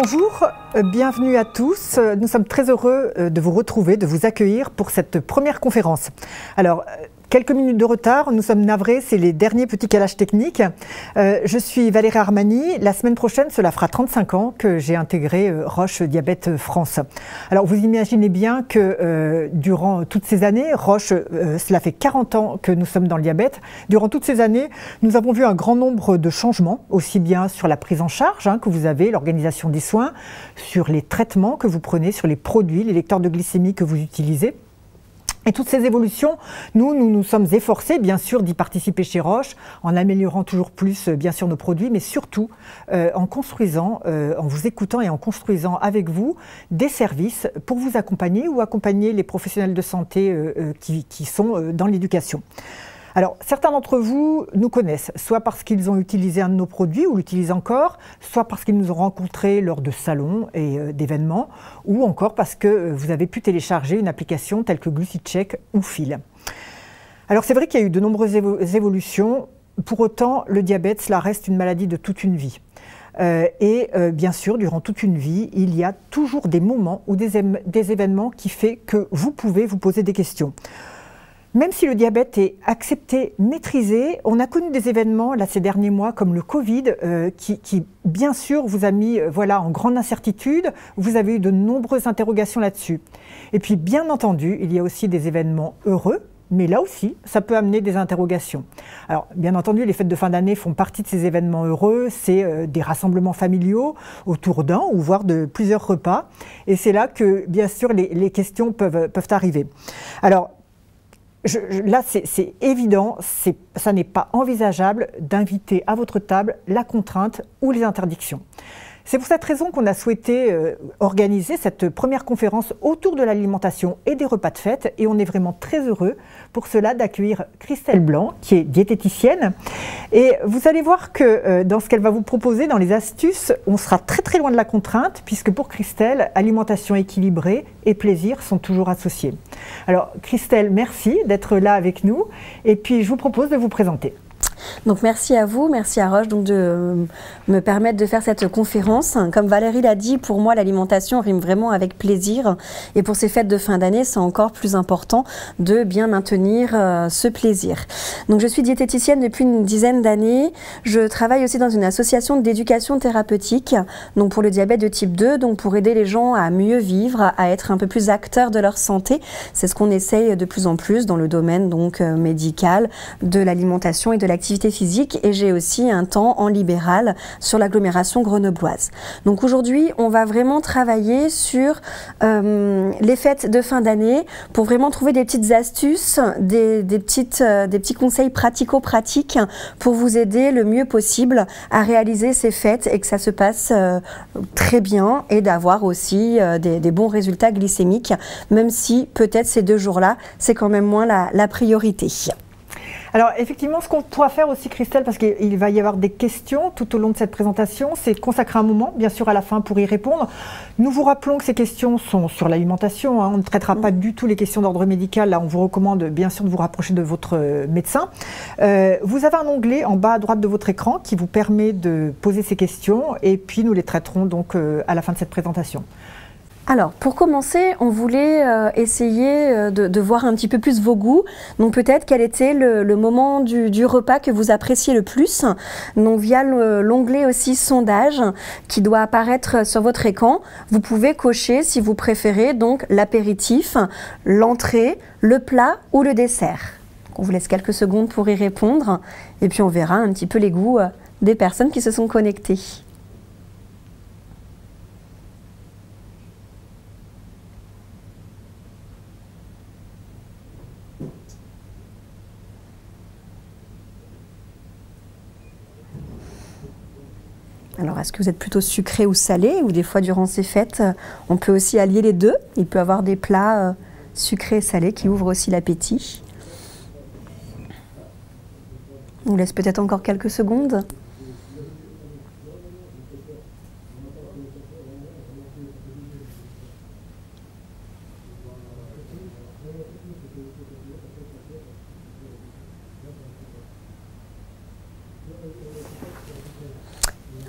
Bonjour, bienvenue à tous. Nous sommes très heureux de vous retrouver, de vous accueillir pour cette première conférence. Alors, quelques minutes de retard, nous sommes navrés, c'est les derniers petits calages techniques. Je suis Valérie Armani. La semaine prochaine, cela fera 35 ans que j'ai intégré Roche Diabète France. Alors, vous imaginez bien que durant toutes ces années, Roche, cela fait 40 ans que nous sommes dans le diabète. Durant toutes ces années, nous avons vu un grand nombre de changements, aussi bien sur la prise en charge que vous avez, l'organisation des soins, sur les traitements que vous prenez, sur les produits, les lecteurs de glycémie que vous utilisez. Et toutes ces évolutions, nous sommes efforcés, bien sûr, d'y participer chez Roche, en améliorant toujours plus, bien sûr, nos produits, mais surtout en construisant, en vous écoutant et en construisant avec vous des services pour vous accompagner ou accompagner les professionnels de santé qui sont dans l'éducation. Alors, certains d'entre vous nous connaissent, soit parce qu'ils ont utilisé un de nos produits ou l'utilisent encore, soit parce qu'ils nous ont rencontrés lors de salons et d'événements, ou encore parce que vous avez pu télécharger une application telle que GluciCheck ou Fil. Alors, c'est vrai qu'il y a eu de nombreuses évolutions. Pour autant, le diabète, cela reste une maladie de toute une vie. Bien sûr, durant toute une vie, il y a toujours des moments ou des événements qui font que vous pouvez vous poser des questions. Même si le diabète est accepté, maîtrisé, on a connu des événements là, ces derniers mois comme le Covid qui bien sûr vous a mis en grande incertitude. Vous avez eu de nombreuses interrogations là-dessus. Et puis bien entendu, il y a aussi des événements heureux, mais là aussi, ça peut amener des interrogations. Alors bien entendu, les fêtes de fin d'année font partie de ces événements heureux. C'est des rassemblements familiaux autour d'un ou voire de plusieurs repas. Et c'est là que bien sûr les questions peuvent arriver. Alors, là, c'est évident, ça n'est pas envisageable d'inviter à votre table la contrainte ou les interdictions. C'est pour cette raison qu'on a souhaité organiser cette première conférence autour de l'alimentation et des repas de fête. Et on est vraiment très heureux pour cela d'accueillir Christelle Blanc, qui est diététicienne. Et vous allez voir que dans ce qu'elle va vous proposer, dans les astuces, on sera très très loin de la contrainte, puisque pour Christelle, alimentation équilibrée et plaisir sont toujours associés. Alors Christelle, merci d'être là avec nous. Et puis je vous propose de vous présenter. Donc merci à vous, merci à Roche de me permettre de faire cette conférence. Comme Valérie l'a dit, pour moi l'alimentation rime vraiment avec plaisir et pour ces fêtes de fin d'année c'est encore plus important de bien maintenir ce plaisir. Donc je suis diététicienne depuis une dizaine d'années, je travaille aussi dans une association d'éducation thérapeutique donc pour le diabète de type 2, donc pour aider les gens à mieux vivre, à être un peu plus acteurs de leur santé. C'est ce qu'on essaye de plus en plus dans le domaine donc médical, de l'alimentation et de l'activité physique, et j'ai aussi un temps en libéral sur l'agglomération grenobloise. Donc aujourd'hui, on va vraiment travailler sur les fêtes de fin d'année pour vraiment trouver des petites astuces, des petits conseils pratico-pratiques pour vous aider le mieux possible à réaliser ces fêtes et que ça se passe très bien et d'avoir aussi des bons résultats glycémiques, même si peut-être ces 2 jours-là, c'est quand même moins la priorité. Alors effectivement, ce qu'on pourra faire aussi, Christelle, parce qu'il va y avoir des questions tout au long de cette présentation, c'est de consacrer un moment, bien sûr à la fin, pour y répondre. Nous vous rappelons que ces questions sont sur l'alimentation, on ne traitera pas du tout les questions d'ordre médical, là on vous recommande bien sûr de vous rapprocher de votre médecin. Vous avez un onglet en bas à droite de votre écran qui vous permet de poser ces questions et puis nous les traiterons donc à la fin de cette présentation. Alors, pour commencer, on voulait essayer de voir un petit peu plus vos goûts. Donc, peut-être quel était le moment du repas que vous appréciez le plus. Donc, via l'onglet aussi sondage qui doit apparaître sur votre écran, vous pouvez cocher si vous préférez donc l'apéritif, l'entrée, le plat ou le dessert. On vous laisse quelques secondes pour y répondre et puis on verra un petit peu les goûts des personnes qui se sont connectées. Alors, est-ce que vous êtes plutôt sucré ou salé? Ou des fois, durant ces fêtes, on peut aussi allier les deux. Il peut y avoir des plats sucrés et salés qui ouvrent aussi l'appétit. On vous laisse peut-être encore quelques secondes.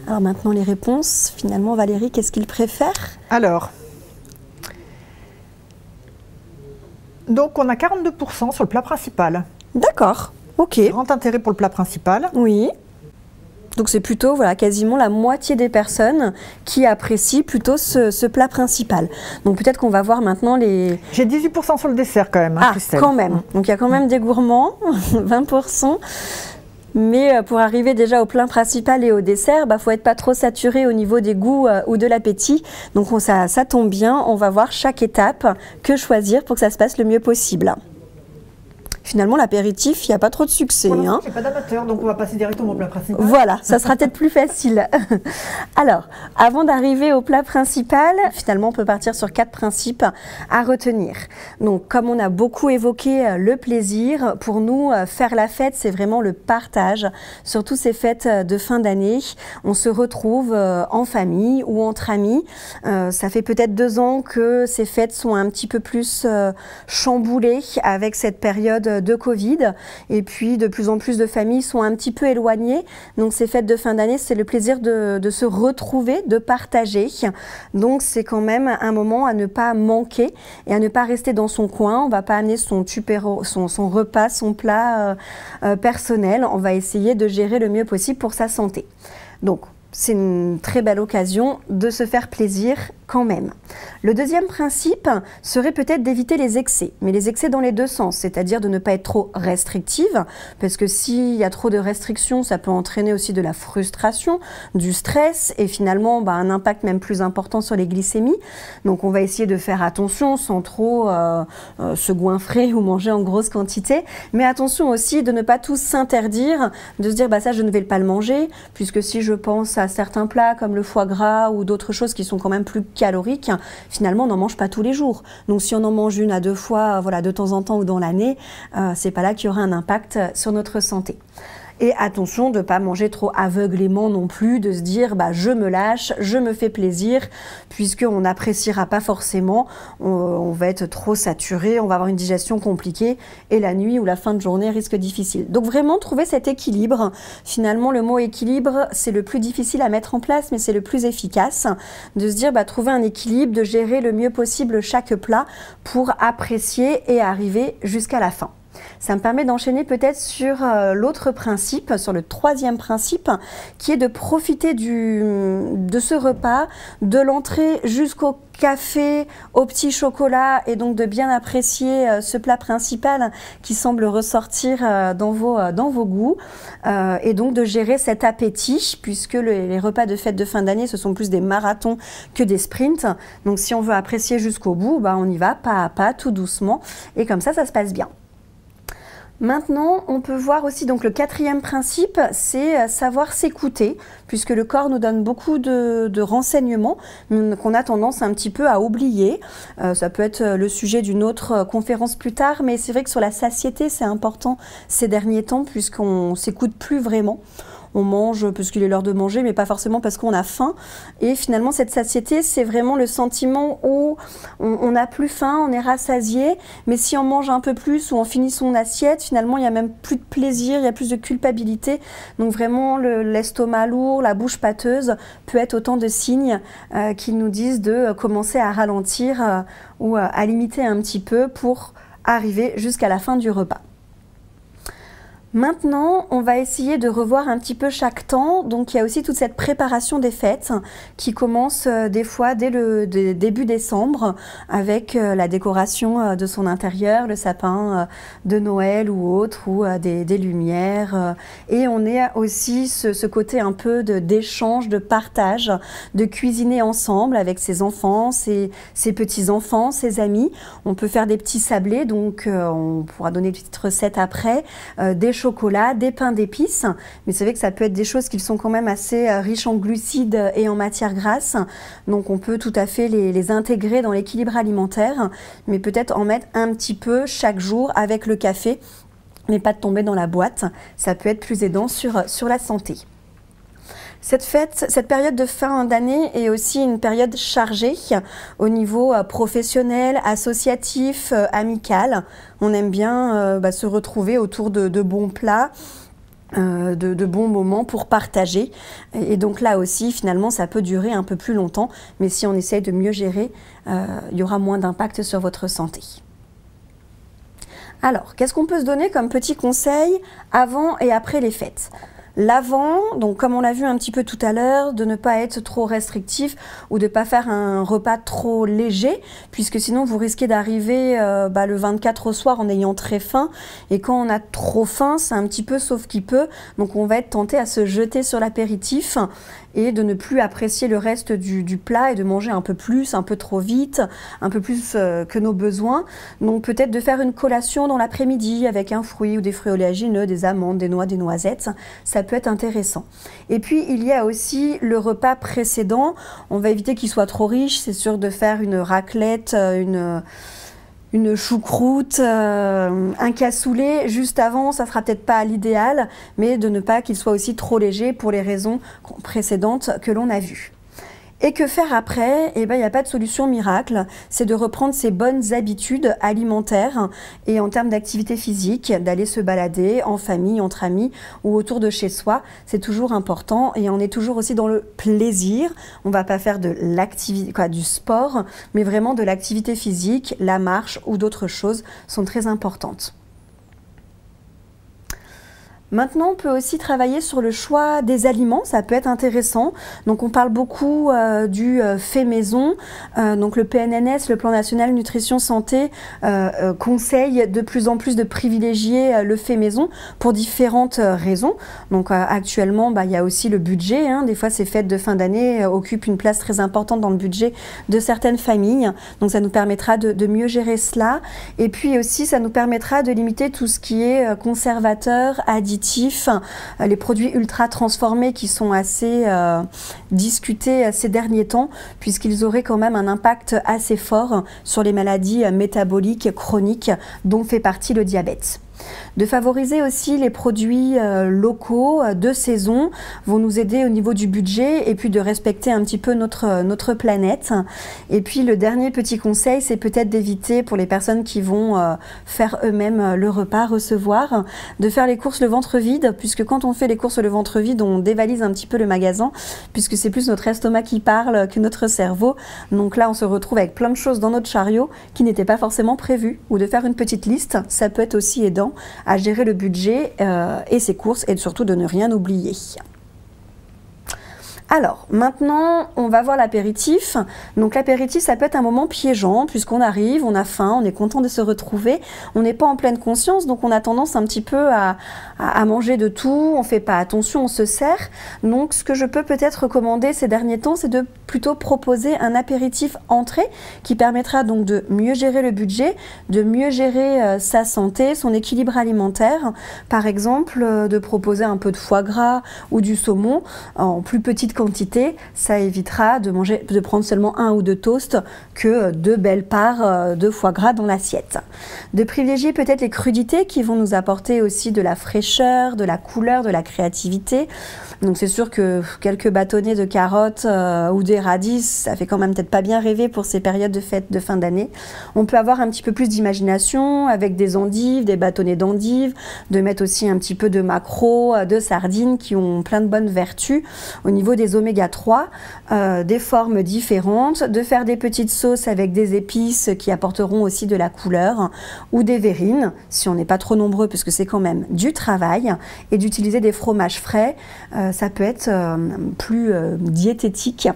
Alors maintenant les réponses, finalement Valérie, qu'est-ce qu'il préfère? Alors, donc on a 42% sur le plat principal. D'accord, ok. Grand intérêt pour le plat principal. Oui. Donc c'est plutôt voilà, quasiment la moitié des personnes qui apprécient plutôt ce plat principal. Donc peut-être qu'on va voir maintenant les... J'ai 18% sur le dessert quand même, hein, Ah, Christelle. quand même. Donc il y a quand même des gourmands, 20%. Mais pour arriver déjà au plat principal et au dessert, il faut être pas trop saturé au niveau des goûts ou de l'appétit. Donc ça tombe bien, on va voir chaque étape, que choisir pour que ça se passe le mieux possible. Finalement, l'apéritif, il n'y a pas trop de succès. Pour l'instant, je n'ai pas d'amateur, donc on va passer directement au plat principal. Voilà, ça sera peut-être plus facile. Alors, avant d'arriver au plat principal, finalement, on peut partir sur 4 principes à retenir. Donc, comme on a beaucoup évoqué le plaisir, pour nous, faire la fête, c'est vraiment le partage. Surtout ces fêtes de fin d'année, on se retrouve en famille ou entre amis. Ça fait peut-être 2 ans que ces fêtes sont un petit peu plus chamboulées avec cette période de Covid, et puis de plus en plus de familles sont un petit peu éloignées, donc ces fêtes de fin d'année, c'est le plaisir de se retrouver, de partager, donc c'est quand même un moment à ne pas manquer et à ne pas rester dans son coin. On va pas amener son repas, son plat personnel, on va essayer de gérer le mieux possible pour sa santé. Donc c'est une très belle occasion de se faire plaisir quand même. Le deuxième principe serait peut-être d'éviter les excès, mais les excès dans les 2 sens, c'est-à-dire de ne pas être trop restrictive, parce que s'il y a trop de restrictions, ça peut entraîner aussi de la frustration, du stress et finalement un impact même plus important sur les glycémies. Donc on va essayer de faire attention sans trop se goinfrer ou manger en grosse quantité, mais attention aussi de ne pas tout s'interdire, de se dire ça je ne vais pas le manger, puisque si je pense à certains plats comme le foie gras ou d'autres choses qui sont quand même plus caloriques, finalement on n'en mange pas tous les jours. Donc si on en mange 1 à 2 fois de temps en temps ou dans l'année, c'est pas là qu'il y aura un impact sur notre santé. Et attention de ne pas manger trop aveuglément non plus, de se dire je me lâche, je me fais plaisir, puisqu'on n'appréciera pas forcément, on va être trop saturé, on va avoir une digestion compliquée et la nuit ou la fin de journée risque difficile. Donc vraiment trouver cet équilibre. Finalement le mot équilibre c'est le plus difficile à mettre en place, mais c'est le plus efficace, de se dire trouver un équilibre, de gérer le mieux possible chaque plat pour apprécier et arriver jusqu'à la fin. Ça me permet d'enchaîner peut-être sur l'autre principe, sur le 3e principe, qui est de profiter de ce repas, de l'entrée jusqu'au café, au petit chocolat, et donc de bien apprécier ce plat principal qui semble ressortir dans vos goûts, et donc de gérer cet appétit, puisque les repas de fête de fin d'année, ce sont plus des marathons que des sprints. Donc si on veut apprécier jusqu'au bout, on y va pas à pas, tout doucement, et comme ça se passe bien. Maintenant, on peut voir aussi donc le 4e principe, c'est savoir s'écouter, puisque le corps nous donne beaucoup de renseignements qu'on a tendance un petit peu à oublier. Ça peut être le sujet d'une autre conférence plus tard, mais c'est vrai que sur la satiété, c'est important ces derniers temps, puisqu'on ne s'écoute plus vraiment. On mange parce qu'il est l'heure de manger, mais pas forcément parce qu'on a faim. Et finalement, cette satiété, c'est vraiment le sentiment où on n'a plus faim, on est rassasié, mais si on mange un peu plus ou on finit son assiette, finalement, il n'y a même plus de plaisir, il y a plus de culpabilité. Donc vraiment, l'estomac lourd, la bouche pâteuse peut être autant de signes qui nous disent de commencer à ralentir ou à limiter un petit peu pour arriver jusqu'à la fin du repas. Maintenant, on va essayer de revoir un petit peu chaque temps. Donc, il y a aussi toute cette préparation des fêtes qui commence des fois dès le début décembre avec la décoration de son intérieur, le sapin de Noël ou autre, ou des lumières. Et on est aussi ce côté un peu d'échange, de partage, de cuisiner ensemble avec ses enfants, ses petits-enfants, ses amis. On peut faire des petits sablés, donc on pourra donner une petite recette après, des chocolat, des pains d'épices, mais c'est vrai que ça peut être des choses qui sont quand même assez riches en glucides et en matières grasses, donc on peut tout à fait les intégrer dans l'équilibre alimentaire, mais peut-être en mettre un petit peu chaque jour avec le café, mais pas de tomber dans la boîte, ça peut être plus aidant sur la santé. Cette période de fin d'année est aussi une période chargée au niveau professionnel, associatif, amical. On aime bien se retrouver autour de bons plats de bons moments pour partager. Et donc là aussi, finalement, ça peut durer un peu plus longtemps, mais si on essaye de mieux gérer, il y aura moins d'impact sur votre santé. Alors, qu'est-ce qu'on peut se donner comme petit conseil avant et après les fêtes ? L'avant, donc comme on l'a vu un petit peu tout à l'heure, de ne pas être trop restrictif ou de ne pas faire un repas trop léger, puisque sinon vous risquez d'arriver le 24 au soir en ayant très faim. Et quand on a trop faim, c'est un petit peu sauf qui peut. Donc on va être tenté à se jeter sur l'apéritif et de ne plus apprécier le reste du plat et de manger un peu plus, un peu trop vite, un peu plus que nos besoins. Donc peut-être de faire une collation dans l'après-midi avec un fruit ou des fruits oléagineux, des amandes, des noix, des noisettes. Ça peut être intéressant. Et puis il y a aussi le repas précédent. On va éviter qu'il soit trop riche. C'est sûr de faire une raclette, une choucroute, un cassoulet juste avant, ça sera peut-être pas l'idéal, mais de ne pas qu'il soit aussi trop léger pour les raisons précédentes que l'on a vues. Et que faire après? Eh bien, il n'y a pas de solution miracle. C'est de reprendre ses bonnes habitudes alimentaires et en termes d'activité physique, d'aller se balader en famille, entre amis ou autour de chez soi. C'est toujours important et on est toujours aussi dans le plaisir. On ne va pas faire de l'activité, du sport, mais vraiment de l'activité physique, la marche ou d'autres choses sont très importantes. Maintenant, on peut aussi travailler sur le choix des aliments, ça peut être intéressant. Donc, on parle beaucoup du fait maison. Donc, le PNNS, le Plan National Nutrition Santé, conseille de plus en plus de privilégier le fait maison pour différentes raisons. Donc, actuellement, il y a aussi le budget. Des fois, ces fêtes de fin d'année occupent une place très importante dans le budget de certaines familles. Donc, ça nous permettra de mieux gérer cela. Et puis aussi, ça nous permettra de limiter tout ce qui est conservateur, additif, les produits ultra transformés qui sont assez discutés ces derniers temps, puisqu'ils auraient quand même un impact assez fort sur les maladies métaboliques chroniques dont fait partie le diabète. De favoriser aussi les produits locaux de saison vont nous aider au niveau du budget et puis de respecter un petit peu notre planète. Et puis le dernier petit conseil, c'est peut-être d'éviter pour les personnes qui vont faire eux-mêmes le repas, recevoir, de faire les courses le ventre vide, puisque quand on fait les courses le ventre vide, on dévalise un petit peu le magasin, puisque c'est plus notre estomac qui parle que notre cerveau. Donc là, on se retrouve avec plein de choses dans notre chariot qui n'étaient pas forcément prévues. Ou de faire une petite liste, ça peut être aussi aidant à gérer le budget et ses courses et surtout de ne rien oublier. Alors, maintenant, on va voir l'apéritif. Donc, l'apéritif, ça peut être un moment piégeant, puisqu'on arrive, on a faim, on est content de se retrouver. On n'est pas en pleine conscience, donc on a tendance un petit peu à manger de tout. On ne fait pas attention, on se sert. Donc, ce que je peux peut-être recommander ces derniers temps, c'est de plutôt proposer un apéritif entrée qui permettra donc de mieux gérer le budget, de mieux gérer sa santé, son équilibre alimentaire. Par exemple, de proposer un peu de foie gras ou du saumon en plus petite quantité, ça évitera de prendre seulement 1 ou 2 toasts que 2 belles parts de foie gras dans l'assiette. De privilégier peut-être les crudités qui vont nous apporter aussi de la fraîcheur, de la couleur, de la créativité. Donc c'est sûr que quelques bâtonnets de carottes ou des radis, ça fait quand même peut-être pas bien rêver pour ces périodes de fêtes de fin d'année. On peut avoir un petit peu plus d'imagination avec des endives, des bâtonnets d'endives, de mettre aussi un petit peu de maquereau, de sardines qui ont plein de bonnes vertus au niveau des oméga 3, des formes différentes, de faire des petites sauces avec des épices qui apporteront aussi de la couleur ou des verrines, si on n'est pas trop nombreux parce que c'est quand même du travail, et d'utiliser des fromages frais, ça peut être plus diététique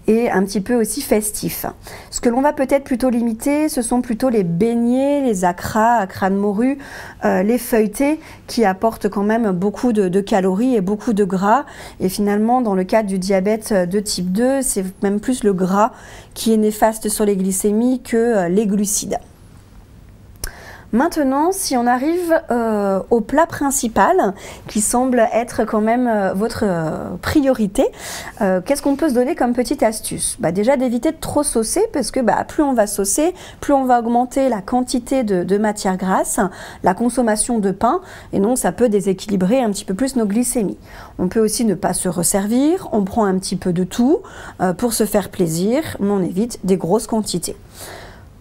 et un petit peu aussi festif. Ce que l'on va peut-être plutôt limiter, ce sont plutôt les beignets, les acras de morue, les feuilletés qui apportent quand même beaucoup de calories et beaucoup de gras. Et finalement, dans le cadre du diabète de type 2, c'est même plus le gras qui est néfaste sur les glycémies que les glucides. Maintenant, si on arrive au plat principal, qui semble être quand même votre priorité, qu'est-ce qu'on peut se donner comme petite astuce? Déjà d'éviter de trop saucer, parce que plus on va saucer, plus on va augmenter la quantité de matière grasse, la consommation de pain, et donc ça peut déséquilibrer un petit peu plus nos glycémies. On peut aussi ne pas se resservir, on prend un petit peu de tout pour se faire plaisir, mais on évite des grosses quantités.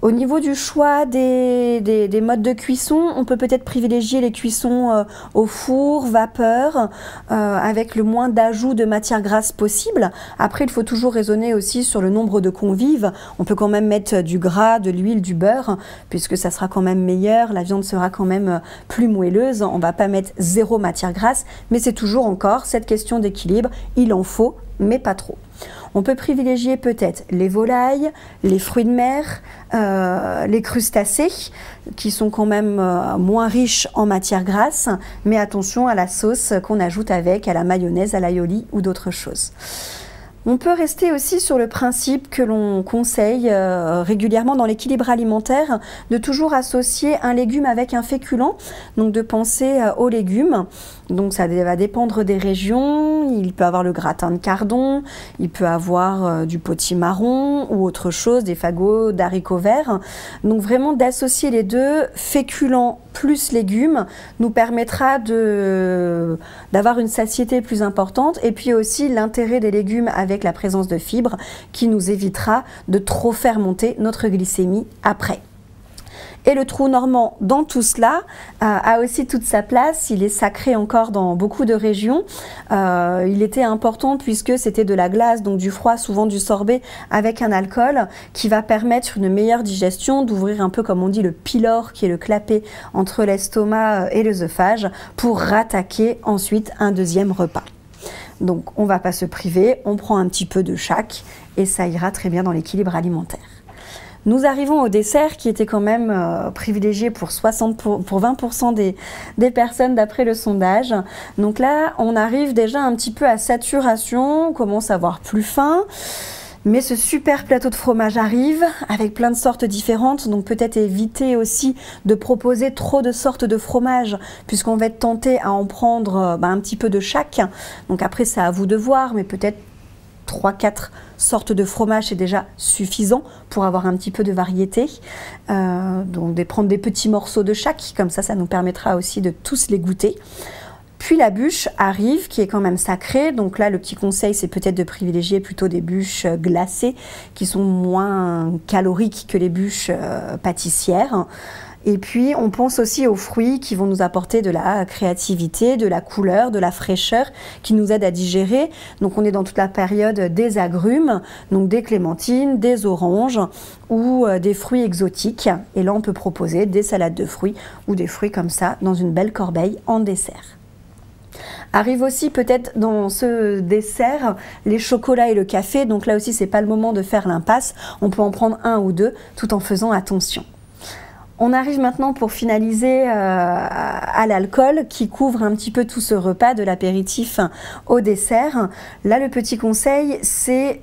Au niveau du choix des modes de cuisson, on peut peut-être privilégier les cuissons au four, vapeur, avec le moins d'ajout de matière grasse possible. Après, il faut toujours raisonner aussi sur le nombre de convives. On peut quand même mettre du gras, de l'huile, du beurre, puisque ça sera quand même meilleur, la viande sera quand même plus moelleuse. On ne va pas mettre 0 matière grasse, mais c'est toujours encore cette question d'équilibre. Il en faut, mais pas trop. On peut privilégier peut-être les volailles, les fruits de mer, les crustacés, qui sont quand même moins riches en matière grasse, mais attention à la sauce qu'on ajoute avec, à la mayonnaise, à l'aioli ou d'autres choses. On peut rester aussi sur le principe que l'on conseille régulièrement dans l'équilibre alimentaire de toujours associer un légume avec un féculent, donc de penser aux légumes. Donc ça va dépendre des régions, il peut avoir le gratin de cardon, il peut avoir du potimarron ou autre chose, des fagots d'haricots verts. Donc vraiment d'associer les deux, féculents plus légumes, nous permettra d'avoir une satiété plus importante, et puis aussi l'intérêt des légumes avec la présence de fibres qui nous évitera de trop faire monter notre glycémie après. Et le trou normand dans tout cela a aussi toute sa place, il est sacré encore dans beaucoup de régions. Il était important puisque c'était de la glace, donc du froid, souvent du sorbet avec un alcool qui va permettre une meilleure digestion, d'ouvrir un peu comme on dit le pylore qui est le clapet entre l'estomac et l'œsophage pour rattaquer ensuite un deuxième repas. Donc on ne va pas se priver, on prend un petit peu de chaque et ça ira très bien dans l'équilibre alimentaire. Nous arrivons au dessert qui était quand même privilégié pour 20% des personnes d'après le sondage. Donc là, on arrive déjà un petit peu à saturation, on commence à avoir plus faim. Mais ce super plateau de fromage arrive avec plein de sortes différentes, donc peut-être éviter aussi de proposer trop de sortes de fromage puisqu'on va être tenté à en prendre un petit peu de chaque. Donc après, c'est à vous de voir, mais peut-être 3-4 sortes de fromage, c'est déjà suffisant pour avoir un petit peu de variété. Donc de prendre des petits morceaux de chaque, comme ça nous permettra aussi de tous les goûter. Puis la bûche arrive, qui est quand même sacrée. Donc là, le petit conseil, c'est peut-être de privilégier plutôt des bûches glacées, qui sont moins caloriques que les bûches pâtissières. Et puis, on pense aussi aux fruits qui vont nous apporter de la créativité, de la couleur, de la fraîcheur, qui nous aident à digérer. Donc, on est dans toute la période des agrumes, donc des clémentines, des oranges ou des fruits exotiques. Et là, on peut proposer des salades de fruits ou des fruits comme ça dans une belle corbeille en dessert. Arrive aussi peut-être dans ce dessert les chocolats et le café. Donc là aussi, c'est pas le moment de faire l'impasse. On peut en prendre un ou deux tout en faisant attention. On arrive maintenant pour finaliser à l'alcool qui couvre un petit peu tout ce repas de l'apéritif au dessert. Là, le petit conseil, c'est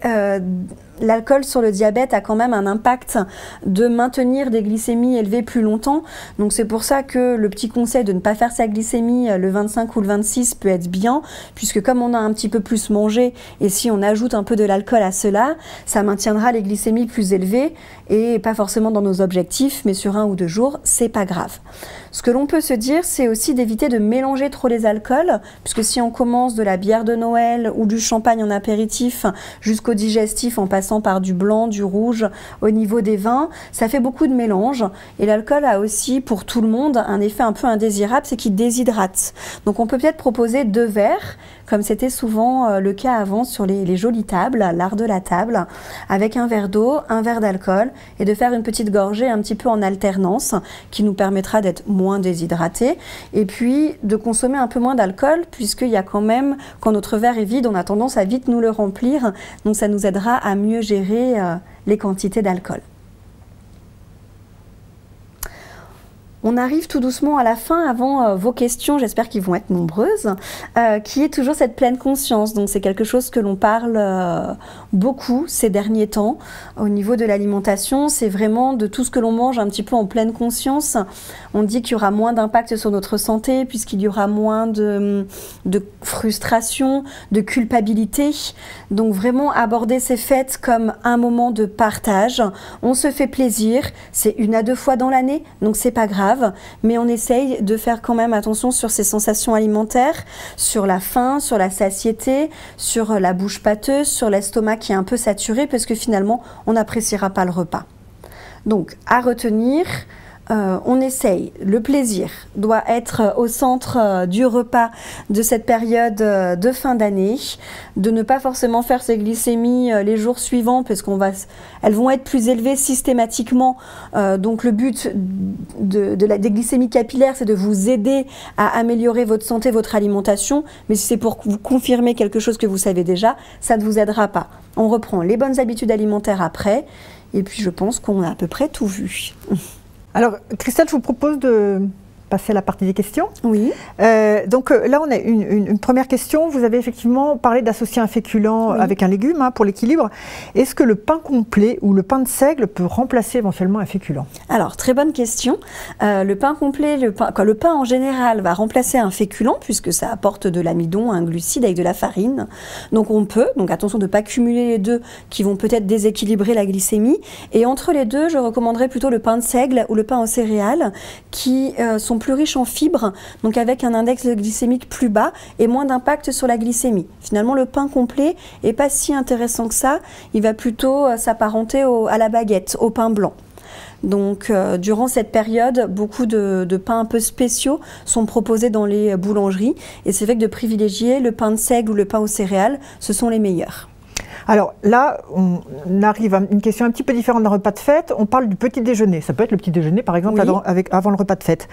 l'alcool sur le diabète a quand même un impact de maintenir des glycémies élevées plus longtemps. Donc c'est pour ça que le petit conseil de ne pas faire sa glycémie le 25 ou le 26 peut être bien, puisque comme on a un petit peu plus mangé et si on ajoute un peu de l'alcool à cela, ça maintiendra les glycémies plus élevées et pas forcément dans nos objectifs, mais sur 1 ou 2 jours, c'est pas grave. Ce que l'on peut se dire, c'est aussi d'éviter de mélanger trop les alcools, puisque si on commence de la bière de Noël ou du champagne en apéritif jusqu'au digestif en passant par du blanc, du rouge, au niveau des vins, ça fait beaucoup de mélange. Et l'alcool a aussi, pour tout le monde, un effet un peu indésirable, c'est qu'il déshydrate. Donc on peut peut-être proposer 2 verres, comme c'était souvent le cas avant sur les jolies tables, l'art de la table, avec un verre d'eau, un verre d'alcool, et de faire une petite gorgée un petit peu en alternance, qui nous permettra d'être moins déshydraté, et puis de consommer un peu moins d'alcool, puisqu'il y a quand même, quand notre verre est vide, on a tendance à vite nous le remplir, donc ça nous aidera à mieux gérer les quantités d'alcool. On arrive tout doucement à la fin, avant vos questions, j'espère qu'ils vont être nombreuses, qui est toujours cette pleine conscience. Donc c'est quelque chose que l'on parle beaucoup ces derniers temps au niveau de l'alimentation. C'est vraiment de tout ce que l'on mange un petit peu en pleine conscience. On dit qu'il y aura moins d'impact sur notre santé puisqu'il y aura moins de frustration, de culpabilité. Donc vraiment aborder ces fêtes comme un moment de partage. On se fait plaisir, c'est 1 à 2 fois dans l'année, donc c'est pas grave. Mais on essaye de faire quand même attention sur ces sensations alimentaires, sur la faim, sur la satiété, sur la bouche pâteuse, sur l'estomac qui est un peu saturé parce que finalement on n'appréciera pas le repas. Donc, à retenir, on essaye, le plaisir doit être au centre du repas de cette période de fin d'année, de ne pas forcément faire ces glycémies les jours suivants parce elles vont être plus élevées systématiquement. Donc le but des glycémies capillaires, c'est de vous aider à améliorer votre santé, votre alimentation, mais si c'est pour vous confirmer quelque chose que vous savez déjà, ça ne vous aidera pas. On reprend les bonnes habitudes alimentaires après, et puis je pense qu'on a à peu près tout vu. Alors, Christelle, je vous propose de passer à la partie des questions. Oui. Donc là, on a une première question. Vous avez effectivement parlé d'associer un féculent avec un légume pour l'équilibre. Est-ce que le pain complet ou le pain de seigle peut remplacer éventuellement un féculent? Alors, très bonne question. Le pain complet, le pain en général va remplacer un féculent puisque ça apporte de l'amidon, un glucide avec de la farine. Donc on peut, donc attention de ne pas cumuler les deux qui vont peut-être déséquilibrer la glycémie. Et entre les deux, je recommanderais plutôt le pain de seigle ou le pain aux céréales qui sont plus riches en fibres, donc avec un index glycémique plus bas et moins d'impact sur la glycémie. Finalement, le pain complet n'est pas si intéressant que ça. Il va plutôt s'apparenter à la baguette, au pain blanc. Donc, durant cette période, beaucoup de pains un peu spéciaux sont proposés dans les boulangeries. Et c'est vrai que de privilégier le pain de seigle ou le pain aux céréales, ce sont les meilleurs. Alors là, on arrive à une question un petit peu différente d'un repas de fête. On parle du petit déjeuner. Ça peut être le petit déjeuner, par exemple, avant le repas de fête.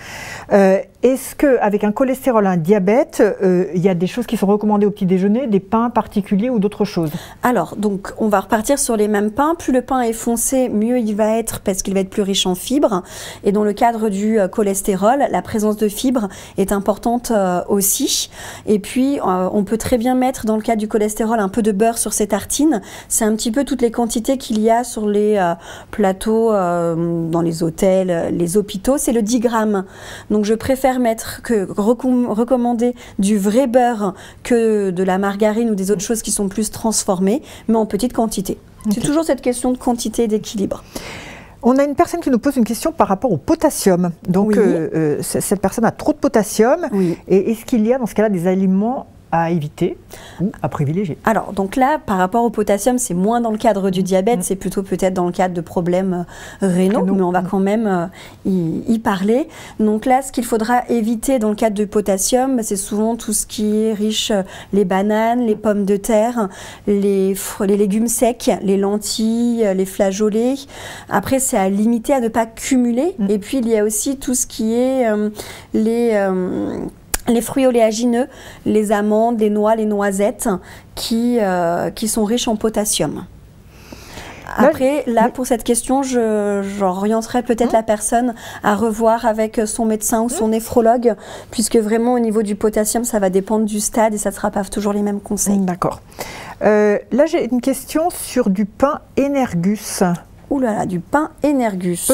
Est-ce qu'avec un cholestérol, un diabète, il y a des choses qui sont recommandées au petit déjeuner, des pains particuliers ou d'autres choses? Alors, donc, on va repartir sur les mêmes pains. Plus le pain est foncé, mieux il va être parce qu'il va être plus riche en fibres. Et dans le cadre du cholestérol, la présence de fibres est importante aussi. Et puis, on peut très bien mettre, dans le cadre du cholestérol, un peu de beurre sur ses tartines. C'est un petit peu toutes les quantités qu'il y a sur les plateaux, dans les hôtels, les hôpitaux, c'est le 10 grammes. Donc je préfère recommander du vrai beurre que de la margarine ou des autres choses qui sont plus transformées, mais en petite quantité. Okay. C'est toujours cette question de quantité et d'équilibre. On a une personne qui nous pose une question par rapport au potassium. Donc cette personne a trop de potassium. Et est-ce qu'il y a dans ce cas-là des aliments à éviter ou à privilégier? Alors, donc là, par rapport au potassium, c'est moins dans le cadre du diabète, c'est plutôt peut-être dans le cadre de problèmes rénaux, mais on va quand même y parler. Donc là, ce qu'il faudra éviter dans le cadre du potassium, c'est souvent tout ce qui est riche, les bananes, les pommes de terre, les légumes secs, les lentilles, les flageolets. Après, c'est à limiter, à ne pas cumuler. Et puis, il y a aussi tout ce qui est les fruits oléagineux, les amandes, les noix, les noisettes, qui sont riches en potassium. Après, là, pour cette question, j'orienterais peut-être la personne à revoir avec son médecin ou son néphrologue, puisque vraiment, au niveau du potassium, ça va dépendre du stade et ça ne sera pas toujours les mêmes conseils. D'accord. Là, j'ai une question sur du pain Energus. Ouh là là, du pain Energus.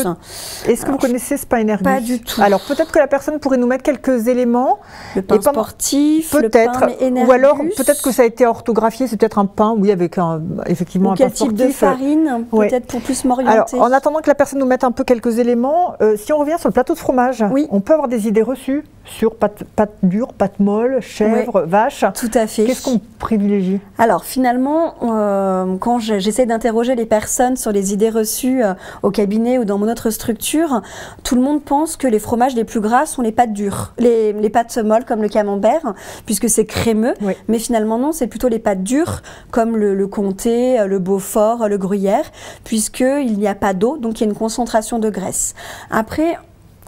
Est-ce que vous connaissez ce pain Energus? Pas du tout. Alors peut-être que la personne pourrait nous mettre quelques éléments. Le pain sportif, le pain Energus. Ou alors peut-être que ça a été orthographié, c'est peut-être un pain, oui, avec effectivement un pain sportif. Quel type de farine, peut-être pour plus m'orienter. Alors en attendant que la personne nous mette un peu quelques éléments, si on revient sur le plateau de fromage, on peut avoir des idées reçues sur pâte dure, pâte molle, chèvre, vache. Tout à fait. Qu'est-ce qu'on privilégie? Alors finalement, quand j'essaie d'interroger les personnes sur les idées reçues au cabinet ou dans mon autre structure, tout le monde pense que les fromages les plus gras sont les pâtes dures, les pâtes molles comme le camembert, puisque c'est crémeux, mais finalement non, c'est plutôt les pâtes dures comme le comté, le beaufort, le gruyère, puisqu'il n'y a pas d'eau, donc il y a une concentration de graisse. Après,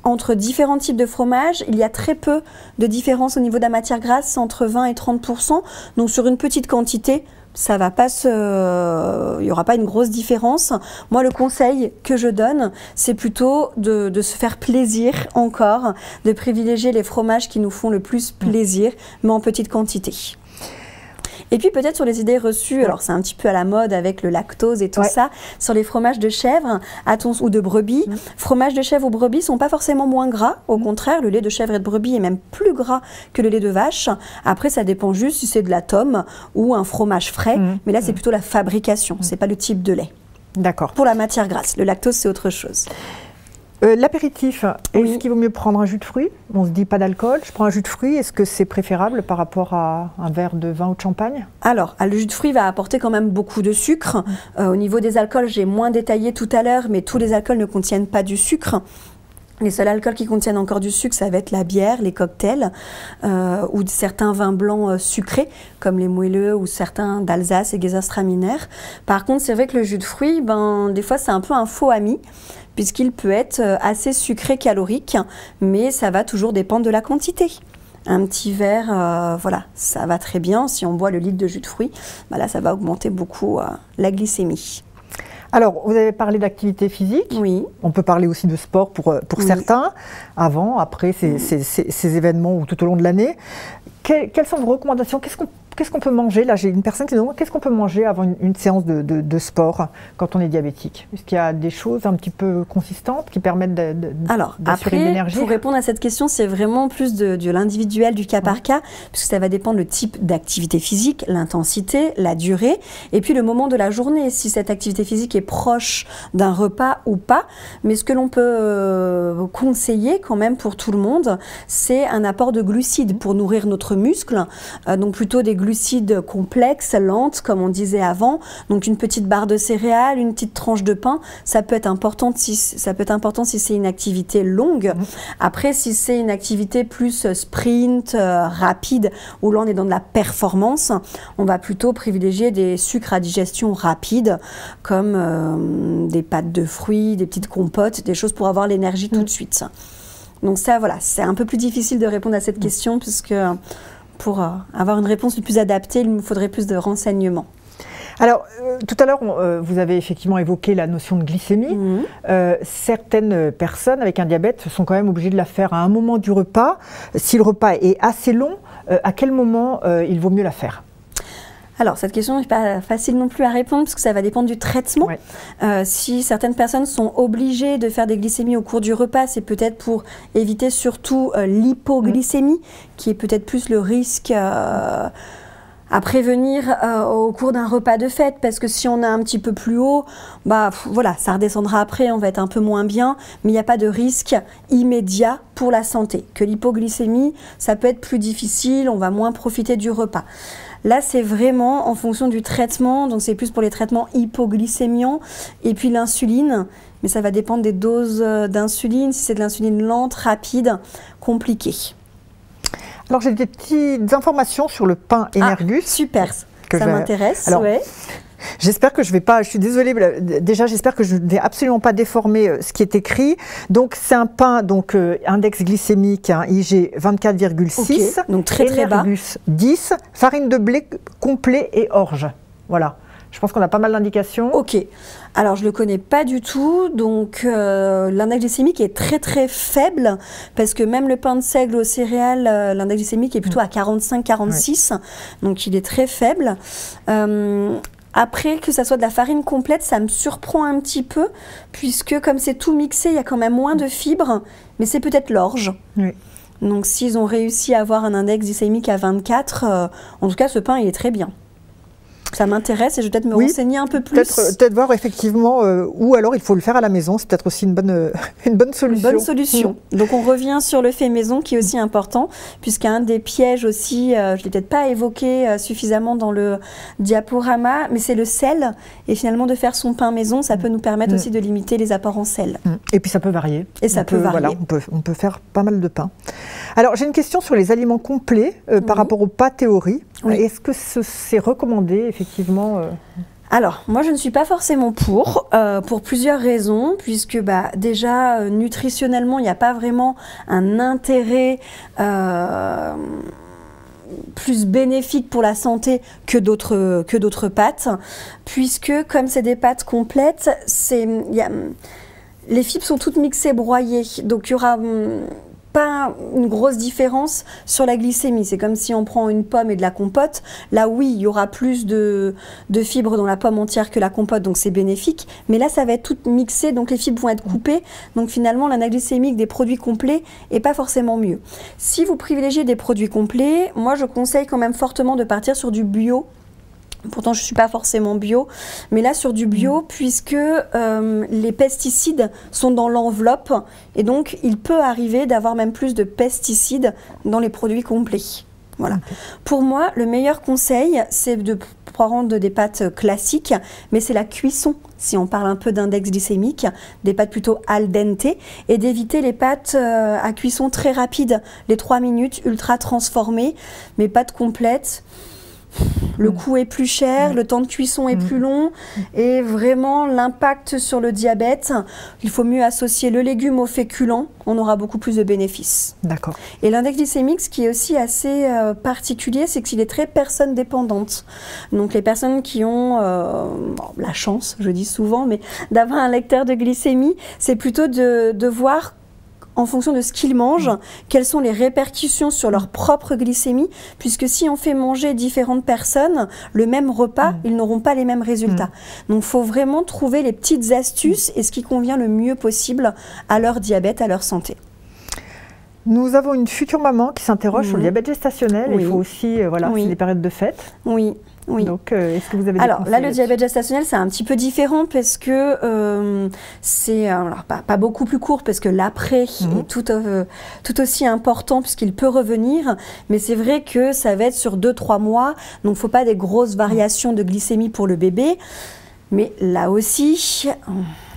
entre différents types de fromages, il y a très peu de différence au niveau de la matière grasse, entre 20 et 30%. Donc sur une petite quantité, ça va pas il n'y aura pas une grosse différence. Moi, le conseil que je donne, c'est plutôt de se faire plaisir encore, de privilégier les fromages qui nous font le plus plaisir, mais en petite quantité. Et puis peut-être sur les idées reçues, alors c'est un petit peu à la mode avec le lactose et tout ça, sur les fromages de chèvre ou de brebis. Fromages de chèvre ou brebis sont pas forcément moins gras, au contraire, le lait de chèvre et de brebis est même plus gras que le lait de vache. Après, ça dépend juste si c'est de la tome ou un fromage frais, mais là c'est plutôt la fabrication, c'est pas le type de lait. D'accord. Pour la matière grasse, le lactose c'est autre chose. L'apéritif, est-ce qu'il vaut mieux prendre un jus de fruits? On se dit pas d'alcool, je prends un jus de fruits, est-ce que c'est préférable par rapport à un verre de vin ou de champagne? Alors, le jus de fruits va apporter quand même beaucoup de sucre. Au niveau des alcools, j'ai moins détaillé tout à l'heure, mais tous les alcools ne contiennent pas du sucre. Les seuls alcools qui contiennent encore du sucre, ça va être la bière, les cocktails ou certains vins blancs sucrés, comme les moelleux ou certains d'Alsace et Gewürztraminer. Par contre, c'est vrai que le jus de fruits, des fois, c'est un peu un faux ami, puisqu'il peut être assez sucré, calorique, mais ça va toujours dépendre de la quantité. Un petit verre, voilà, ça va très bien. Si on boit le litre de jus de fruits, là, ça va augmenter beaucoup la glycémie. Alors, vous avez parlé d'activité physique. Oui. On peut parler aussi de sport pour certains, avant, après ces événements ou tout au long de l'année. Quelles sont vos recommandations? Qu'est-ce qu'on peut manger? Là, j'ai une personne qui me demande qu'est-ce qu'on peut manger avant une séance de sport quand on est diabétique? Est-ce qu'il y a des choses un petit peu consistantes qui permettent d'assurer de l'énergie? Pour répondre à cette question, c'est vraiment plus de l'individuel, du cas par cas, puisque ça va dépendre le type d'activité physique, l'intensité, la durée, et puis le moment de la journée, si cette activité physique est proche d'un repas ou pas. Mais ce que l'on peut conseiller quand même pour tout le monde, c'est un apport de glucides pour nourrir notre muscle, donc plutôt des glucides complexes, lentes, comme on disait avant. Donc une petite barre de céréales, une petite tranche de pain, ça peut être important si c'est une activité longue. Après, si c'est une activité plus sprint, rapide, où là on est dans de la performance, on va plutôt privilégier des sucres à digestion rapide, comme des pâtes de fruits, des petites compotes, des choses pour avoir l'énergie tout de suite. Donc ça, voilà, c'est un peu plus difficile de répondre à cette question, puisque pour avoir une réponse le plus adaptée, il me faudrait plus de renseignements. Alors, tout à l'heure, vous avez effectivement évoqué la notion de glycémie. Certaines personnes avec un diabète sont quand même obligées de la faire à un moment du repas. Si le repas est assez long, à quel moment il vaut mieux la faire? Alors, cette question n'est pas facile non plus à répondre parce que ça va dépendre du traitement. Ouais. Si certaines personnes sont obligées de faire des glycémies au cours du repas, c'est peut-être pour éviter surtout l'hypoglycémie, qui est peut-être plus le risque à prévenir au cours d'un repas de fête, parce que si on est un petit peu plus haut, voilà, ça redescendra après, on va être un peu moins bien, mais il n'y a pas de risque immédiat pour la santé. Que l'hypoglycémie, ça peut être plus difficile, on va moins profiter du repas. Là, c'est vraiment en fonction du traitement, donc c'est plus pour les traitements hypoglycémiants, et puis l'insuline, mais ça va dépendre des doses d'insuline, si c'est de l'insuline lente, rapide, compliquée. Alors j'ai des petites informations sur le pain Energus. Super, ça m'intéresse. Ouais. J'espère que je vais pas, je suis désolée, déjà j'espère que je ne vais absolument pas déformer ce qui est écrit. Donc c'est un pain, donc index glycémique, IG 24,6, okay, donc très bas. 10, farine de blé complet et orge. Voilà. Je pense qu'on a pas mal d'indications. Ok. Alors, je ne le connais pas du tout. Donc, l'index glycémique est très faible parce que même le pain de seigle aux céréales, l'index glycémique est plutôt à 45-46. Ouais. Donc, il est très faible. Après, que ça soit de la farine complète, ça me surprend un petit peu puisque comme c'est tout mixé, il y a quand même moins de fibres. Mais c'est peut-être l'orge. Oui. Donc, s'ils ont réussi à avoir un index glycémique à 24, en tout cas, ce pain, il est très bien. Ça m'intéresse et je vais peut-être me renseigner un peu plus. Peut-être voir effectivement, ou alors il faut le faire à la maison, c'est peut-être aussi une bonne solution. Une bonne solution. Donc on revient sur le fait maison qui est aussi important, puisqu'un des pièges aussi, je ne l'ai peut-être pas évoqué suffisamment dans le diaporama, mais c'est le sel. Et finalement de faire son pain maison, ça peut nous permettre aussi de limiter les apports en sel. Et puis ça peut varier. Et ça peut varier. Voilà, on peut faire pas mal de pain. Alors j'ai une question sur les aliments complets par rapport au pas théorie. Oui. Est-ce que c'est recommandé effectivement Alors, moi je ne suis pas forcément pour plusieurs raisons, puisque déjà nutritionnellement il n'y a pas vraiment un intérêt plus bénéfique pour la santé que d'autres pâtes, puisque comme c'est des pâtes complètes, les fibres sont toutes mixées, broyées, donc il y aura pas une grosse différence sur la glycémie. C'est comme si on prend une pomme et de la compote. Là, oui, il y aura plus de fibres dans la pomme entière que la compote, donc c'est bénéfique. Mais là, ça va être tout mixé, donc les fibres vont être coupées. Donc finalement, l'index glycémique des produits complets n'est pas forcément mieux. Si vous privilégiez des produits complets, moi, je conseille quand même fortement de partir sur du bio. Pourtant, je ne suis pas forcément bio, mais là, sur du bio, puisque les pesticides sont dans l'enveloppe, et donc, il peut arriver d'avoir même plus de pesticides dans les produits complets. Voilà. Okay. Pour moi, le meilleur conseil, c'est de prendre des pâtes classiques, mais c'est la cuisson, si on parle un peu d'index glycémique, des pâtes plutôt al dente, et d'éviter les pâtes à cuisson très rapide, les 3 minutes, ultra transformées, mais pâtes complètes. Le coût est plus cher, le temps de cuisson est plus long et vraiment l'impact sur le diabète, il faut mieux associer le légume au féculent, on aura beaucoup plus de bénéfices. D'accord. Et l'index glycémique, ce qui est aussi assez particulier, c'est qu'il est très personne dépendante. Donc les personnes qui ont la chance, je dis souvent, mais d'avoir un lecteur de glycémie, c'est plutôt de voir en fonction de ce qu'ils mangent, quelles sont les répercussions sur leur propre glycémie, puisque si on fait manger différentes personnes le même repas, ils n'auront pas les mêmes résultats. Donc il faut vraiment trouver les petites astuces et ce qui convient le mieux possible à leur diabète, à leur santé. Nous avons une future maman qui s'interroge sur le diabète gestationnel. Il faut aussi, voilà, c'est des périodes de fête. Oui. Oui. Donc, est-ce que vous avez des Alors là, le diabète gestationnel, c'est un petit peu différent parce que c'est pas beaucoup plus court parce que l'après est tout aussi important puisqu'il peut revenir. Mais c'est vrai que ça va être sur 2-3 mois. Donc, il ne faut pas des grosses variations de glycémie pour le bébé. Mais là aussi...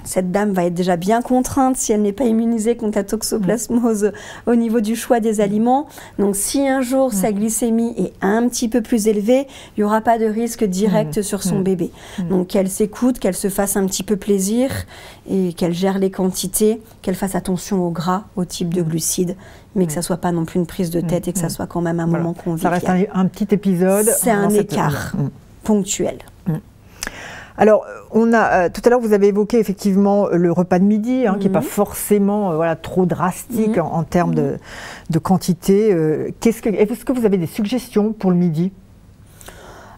Cette dame va être déjà bien contrainte si elle n'est pas immunisée contre la toxoplasmose au niveau du choix des aliments. Donc si un jour sa glycémie est un petit peu plus élevée, il n'y aura pas de risque direct sur son bébé. Donc qu'elle s'écoute, qu'elle se fasse un petit peu plaisir et qu'elle gère les quantités, qu'elle fasse attention au gras, au type de glucides, mais que ça ne soit pas non plus une prise de tête et que ça soit quand même un moment convivial. Ça reste un petit épisode. C'est un écart ponctuel. Alors, on a, tout à l'heure, vous avez évoqué effectivement le repas de midi, qui n'est pas forcément trop drastique en termes de quantité. Est-ce que vous avez des suggestions pour le midi ?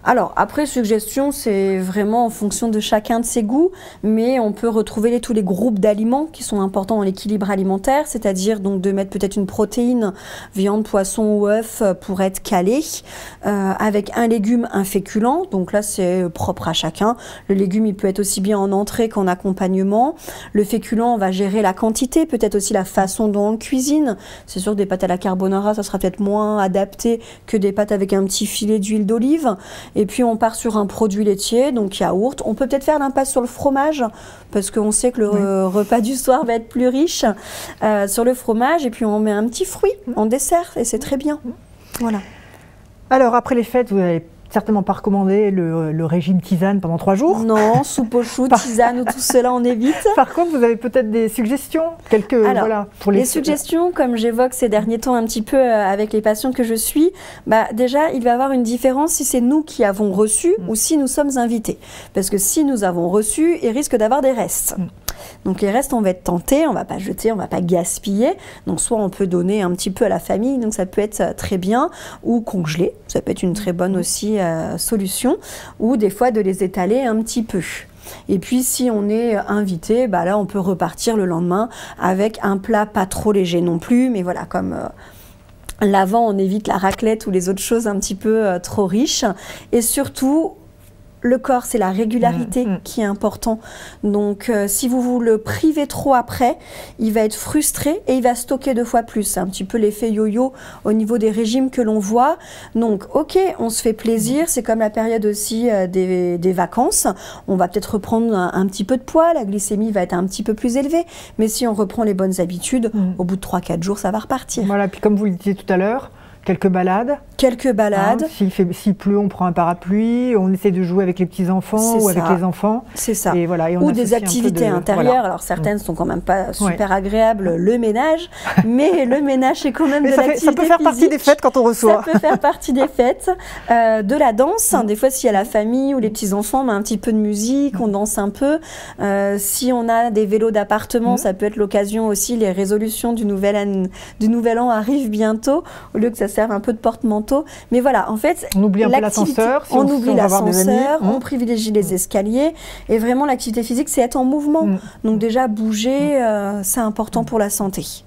Alors, après, suggestion, c'est vraiment en fonction de chacun de ses goûts, mais on peut retrouver tous les groupes d'aliments qui sont importants dans l'équilibre alimentaire, c'est-à-dire donc de mettre peut-être une protéine, viande, poisson ou œuf pour être calé, avec un légume, un féculent, donc là c'est propre à chacun. Le légume, il peut être aussi bien en entrée qu'en accompagnement. Le féculent, on va gérer la quantité, peut-être aussi la façon dont on cuisine. C'est sûr que des pâtes à la carbonara, ça sera peut-être moins adapté que des pâtes avec un petit filet d'huile d'olive. Et puis on part sur un produit laitier, donc yaourt. On peut peut-être faire l'impasse sur le fromage, parce qu'on sait que le repas du soir va être plus riche sur le fromage. Et puis on met un petit fruit en dessert, et c'est très bien. Voilà. Alors après les fêtes, vous n'allez certainement pas recommander le régime tisane pendant 3 jours. Non, soupe aux choux, tisane ou tout cela, on évite. Par contre, vous avez peut-être des suggestions pour les suggestions, comme j'évoque ces derniers temps un petit peu avec les patients que je suis, déjà, il va y avoir une différence si c'est nous qui avons reçu ou si nous sommes invités. Parce que si nous avons reçu, il risque d'avoir des restes. Donc les restes, on va être tentés, on ne va pas jeter, on ne va pas gaspiller. Donc soit on peut donner un petit peu à la famille, donc ça peut être très bien, ou congeler, ça peut être une très bonne aussi solution, ou des fois de les étaler un petit peu. Et puis si on est invité, là on peut repartir le lendemain avec un plat pas trop léger non plus, mais voilà, comme l'avant on évite la raclette ou les autres choses un petit peu trop riches. Et surtout, le corps, c'est la régularité qui est important. Donc, si vous le privez trop après, il va être frustré et il va stocker 2 fois plus. C'est un petit peu l'effet yo-yo au niveau des régimes que l'on voit. Donc, ok, on se fait plaisir. C'est comme la période aussi des vacances. On va peut-être reprendre un petit peu de poids. La glycémie va être un petit peu plus élevée. Mais si on reprend les bonnes habitudes, au bout de 3-4 jours, ça va repartir. Voilà, puis comme vous le disiez tout à l'heure, quelques balades. S'il pleut, on prend un parapluie, on essaie de jouer avec les petits-enfants ou avec les enfants. C'est ça. Et voilà, et on ou des activités intérieures. Voilà. Alors certaines sont quand même pas super agréables, le ménage, mais le ménage c'est quand même de l'activité physique. Ça peut faire partie des fêtes quand on reçoit. Ça peut faire partie des fêtes. De la danse, des fois s'il y a la famille ou les petits-enfants, un petit peu de musique, on danse un peu. Si on a des vélos d'appartement, ça peut être l'occasion aussi, les résolutions du nouvel an arrivent bientôt, au lieu que ça serve un peu de porte-manteau. Mais voilà, en fait, on oublie un peu l'ascenseur. On oublie l'ascenseur, on privilégie les escaliers. Et vraiment, l'activité physique, c'est être en mouvement. Donc déjà, bouger, c'est important pour la santé.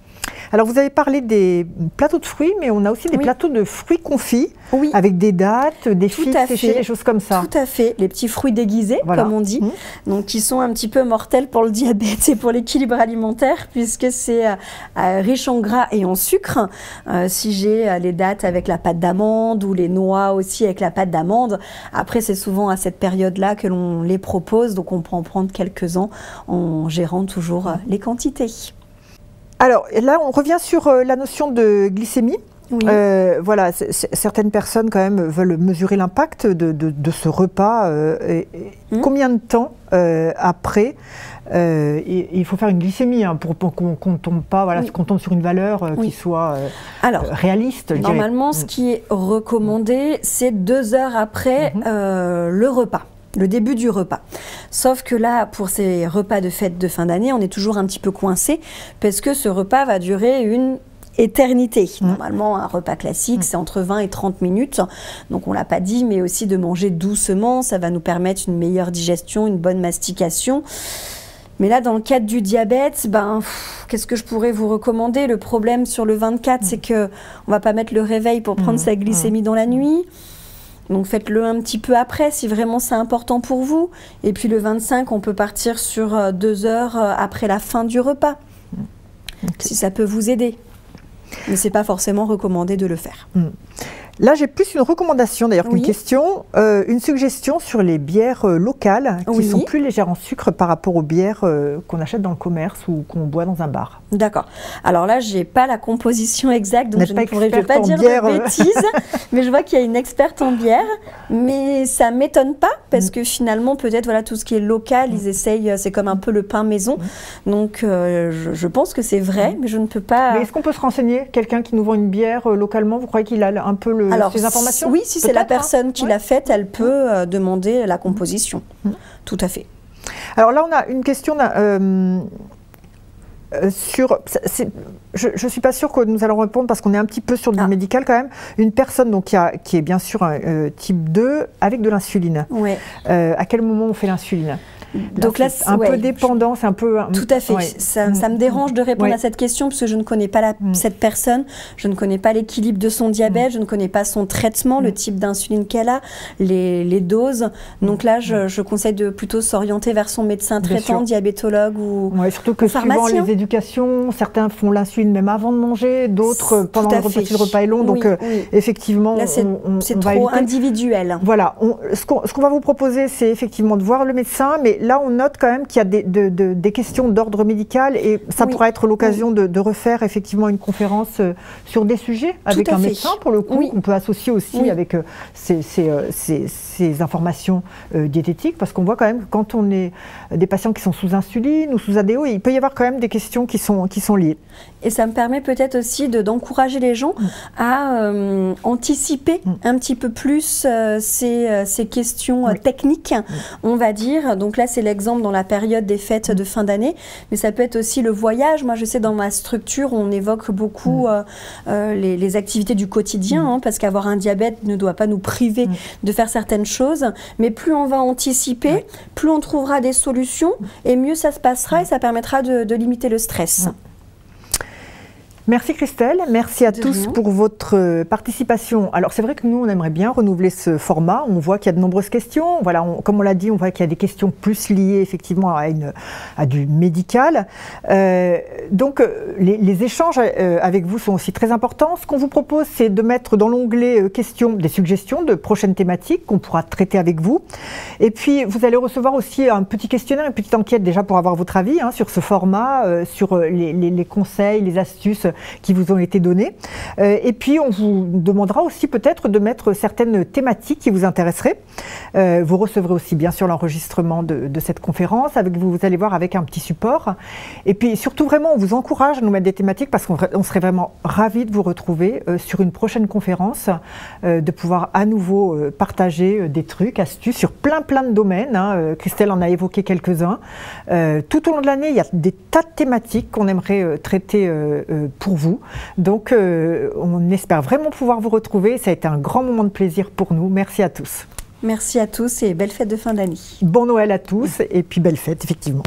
Alors vous avez parlé des plateaux de fruits, mais on a aussi des plateaux de fruits confits, avec des dattes, des figues séchées, des choses comme ça. Tout à fait, les petits fruits déguisés, comme on dit, donc qui sont un petit peu mortels pour le diabète et pour l'équilibre alimentaire, puisque c'est riche en gras et en sucre. Si j'ai les dattes avec la pâte d'amande ou les noix aussi avec la pâte d'amande, après c'est souvent à cette période-là que l'on les propose, donc on peut en prendre quelques-uns en gérant toujours les quantités. Alors là, on revient sur la notion de glycémie. Voilà, certaines personnes quand même veulent mesurer l'impact de ce repas. Combien de temps après il faut faire une glycémie pour qu'on ne tombe pas, voilà, qu'on tombe sur une valeur qui soit réaliste. Normalement, ce qui est recommandé, c'est 2 heures après le repas. Le début du repas. Sauf que là, pour ces repas de fête de fin d'année, on est toujours un petit peu coincé parce que ce repas va durer une éternité. Normalement, un repas classique, c'est entre 20 et 30 minutes. Donc, on ne l'a pas dit, mais aussi de manger doucement. Ça va nous permettre une meilleure digestion, une bonne mastication. Mais là, dans le cadre du diabète, qu'est-ce que je pourrais vous recommander? Le problème sur le 24, c'est qu'on ne va pas mettre le réveil pour prendre sa glycémie dans la nuit. Donc faites-le un petit peu après si vraiment c'est important pour vous. Et puis le 25, on peut partir sur 2 heures après la fin du repas, si ça peut vous aider. Mais ce n'est pas forcément recommandé de le faire. Là, j'ai plus une recommandation d'ailleurs qu'une question, une suggestion sur les bières locales qui sont plus légères en sucre par rapport aux bières qu'on achète dans le commerce ou qu'on boit dans un bar. D'accord. Alors là, je n'ai pas la composition exacte, donc je ne pourrais pas dire de bêtises, mais je vois qu'il y a une experte en bière, mais ça ne m'étonne pas parce que finalement, peut-être voilà, tout ce qui est local, ils essayent, c'est comme un peu le pain maison, donc je pense que c'est vrai, mais je ne peux pas... Mais est-ce qu'on peut se renseigner? Quelqu'un qui nous vend une bière localement, vous croyez qu'il a un peu ces informations? Oui, si c'est la personne qui l'a faite, elle peut demander la composition. Tout à fait. Alors là, on a une question sur... Je ne suis pas sûre que nous allons répondre parce qu'on est un petit peu sur le médical quand même. Une personne donc, qui est bien sûr type 2 avec de l'insuline. À quel moment on fait l'insuline? Donc là, c'est un peu dépendant, c'est un peu... Tout à fait. Ça me dérange de répondre à cette question parce que je ne connais pas cette personne, je ne connais pas l'équilibre de son diabète, je ne connais pas son traitement, le type d'insuline qu'elle a, les doses. Donc là, je conseille de plutôt s'orienter vers son médecin traitant, diabétologue ou surtout que suivant les éducations, certains font l'insuline même avant de manger, d'autres pendant le repas, si le repas est long. Donc effectivement, là, c'est trop individuel. Voilà. Ce qu'on va vous proposer, c'est effectivement de voir le médecin, mais là, on note quand même qu'il y a des questions d'ordre médical et ça pourra être l'occasion de refaire effectivement une conférence sur des sujets avec un médecin, pour le coup. On peut associer aussi avec ces informations diététiques, parce qu'on voit quand même que quand on est des patients qui sont sous insuline ou sous ADO, il peut y avoir quand même des questions qui sont liées. Et ça me permet peut-être aussi d'encourager les gens à anticiper un petit peu plus ces questions techniques, on va dire. Donc là, c'est l'exemple dans la période des fêtes de fin d'année, mais ça peut être aussi le voyage. Moi, je sais, dans ma structure, on évoque beaucoup les activités du quotidien, parce qu'avoir un diabète ne doit pas nous priver de faire certaines choses, mais plus on va anticiper, plus on trouvera des solutions, et mieux ça se passera, et ça permettra de limiter le stress. Merci Christelle, merci à tous pour votre participation. Alors c'est vrai que nous on aimerait bien renouveler ce format, on voit qu'il y a de nombreuses questions, voilà, comme on l'a dit, on voit qu'il y a des questions plus liées effectivement à du médical. Donc les échanges avec vous sont aussi très importants. Ce qu'on vous propose, c'est de mettre dans l'onglet questions des suggestions de prochaines thématiques qu'on pourra traiter avec vous. Et puis vous allez recevoir aussi un petit questionnaire, une petite enquête déjà pour avoir votre avis sur ce format, sur les conseils, les astuces qui vous ont été donnés. Et puis, on vous demandera aussi peut-être de mettre certaines thématiques qui vous intéresseraient. Vous recevrez aussi bien sûr l'enregistrement de cette conférence. Vous allez voir avec un petit support. Et puis surtout, vraiment, on vous encourage à nous mettre des thématiques parce qu'on serait vraiment ravis de vous retrouver sur une prochaine conférence, de pouvoir à nouveau partager des trucs, astuces sur plein de domaines. Christelle en a évoqué quelques-uns. Tout au long de l'année, il y a des tas de thématiques qu'on aimerait traiter pour vous. Donc, on espère vraiment pouvoir vous retrouver. Ça a été un grand moment de plaisir pour nous. Merci à tous. Merci à tous et belle fête de fin d'année. Bon Noël à tous et puis belle fête, effectivement.